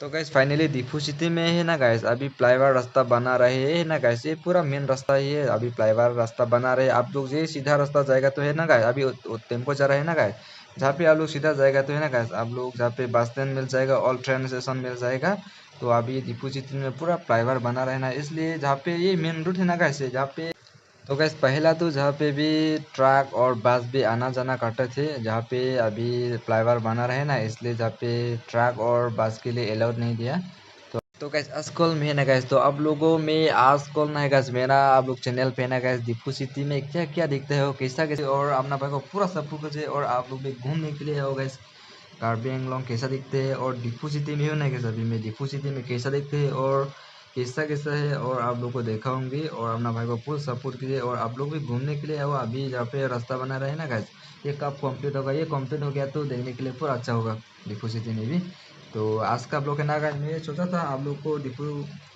तो guys finally Diphu city में है ना गाइस, अभी फ्लाईओवर रास्ता बना रहे है ना गाइस। ये पूरा मेन रास्ता ही है, अभी फ्लाईओवर रास्ता बना रहे हैं। आप लोग ये सीधा रास्ता जाएगा तो है ना गाइस, अभी टेम्पो जा रहा है ना गाइस। जहाँ पे आप लोग सीधा जाएगा तो है ना गाइस, आप लोग जहाँ पे बस स्टैंड मिल जाएगा और ट्रेन स्टेशन मिल जाएगा। तो अभी दीफू सिटी में पूरा फ्लाईओवर बना रहे ना, इसलिए जहाँ पे ये मेन रूट है ना गाइस, जहाँ पे तो गैस पहला तो जहाँ पे भी ट्रक और बस भी आना जाना करते थे, जहाँ पे अभी फ्लाईओवर बना रहे ना, इसलिए जहाँ पे ट्रक और बस के लिए अलाउड नहीं दिया। तो गैस आजकल में है ना गैस, तो आप लोगों में आजकल ना है गैस, मेरा आप लोग चैनल पे ना गैस दीपू सिटी में क्या क्या दिखते हो, कैसा कैसे, और अपना भाई को पूरा सब कुछ है। और आप लोग भी घूमने के लिए हो गैस, कार्बी एंगलोंग कैसा दिखते हैं, और दीपू सिटी में हो ना कैसा, अभी मैं दीपू सिटी में कैसा दिखते हैं और कैसा कैसा है, और आप लोग को देखा होंगे। और अपना भाई को फुल सपोर्ट कीजिए, और आप लोग भी घूमने के लिए आओ। अभी जहाँ पे रास्ता बना रहे हैं ना गैस, ये कब कंप्लीट होगा, ये कंप्लीट हो गया तो देखने के लिए पूरा अच्छा होगा दीपू सिटी में भी। तो आज का ब्लॉग है ना गैस, मैं सोचा था आप लोग को दीपू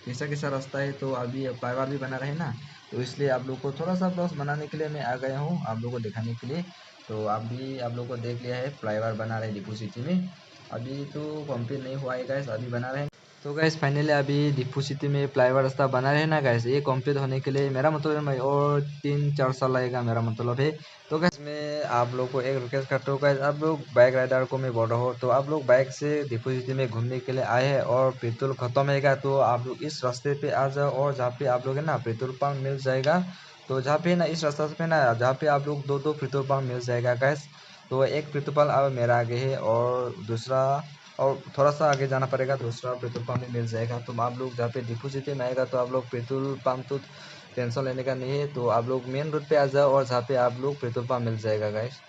कैसा कैसा रास्ता है, तो अभी फ्लाईओवर भी बना रहे हैं ना, तो इसलिए आप लोग को थोड़ा सा ब्लॉग बनाने के लिए मैं आ गया हूँ आप लोग को दिखाने के लिए। तो अभी आप लोग को देख लिया है, फ्लाईओवर बना रहे हैं दीपू सिटी में। अभी तो कंप्लीट नहीं हुआ है गैस, अभी बना रहे हैं। तो गैस फाइनली अभी दीपू सिटी में फ्लाईओवर रास्ता बना रहे हैं ना गैस, ये कंप्लीट होने के लिए मेरा मतलब है मैं और 3-4 साल लगेगा, मेरा मतलब है। तो गैस मैं आप लोग को एक रिक्वेस्ट करता हूँ गैस, आप लोग बाइक राइडर को मैं बोल रहा हूँ, तो आप लोग बाइक से दीपू सिटी में घूमने के लिए आए हैं और पेट्रोल खत्म होगा, तो आप लोग इस रास्ते पे आ जाओ, और जहाँ पे आप लोग है ना पेट्रोल पंप मिल जाएगा। तो जहाँ पे ना इस रास्ते पे ना, जहाँ पे आप लोग दो दो पेट्रोल पंप मिल जाएगा गैस। तो एक पेट्रोल पंप अब मेरा आगे है, और दूसरा और थोड़ा सा आगे जाना पड़ेगा, दूसरा पेट्रोल पंप भी मिल जाएगा। तो आप लोग जहाँ पे दीपू सिटी में आएगा, तो आप लोग पेट्रोल पंप तो टेंशन लेने का नहीं है, तो आप लोग मेन रोड पे आ जाओ, और जहाँ पे आप लोग पेट्रोल पंप मिल जाएगा गाइस।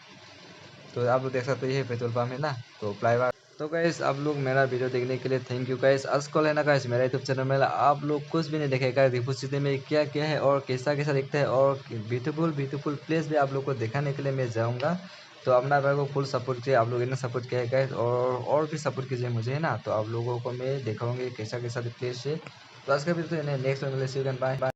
तो आप लोग देख सकते हैं ये पेट्रोल पंप है ना, तो फ्लाईओवर। तो गाइस आप लोग मेरा वीडियो देखने के लिए थैंक यू गाइस। आजकल है ना गाइस, मेरा यूट्यूब चैनल में आप लोग कुछ भी नहीं देखेगा दीपू सिटी में क्या क्या है और कैसा कैसा दिखता है, और ब्यूटीफुल ब्यूटीफुल प्लेस भी आप लोग को दिखाने के लिए मैं जाऊँगा। तो अपना भाई को फुल सपोर्ट कीजिए, आप लोग इतना सपोर्ट किया है गाइस, और भी सपोर्ट कीजिए मुझे है ना, तो आप लोगों को मैं दिखाऊंगी कैसा कैसा प्लेस है। तो आज का वीडियो नेक्स्ट में मिले, सी यू, बाय।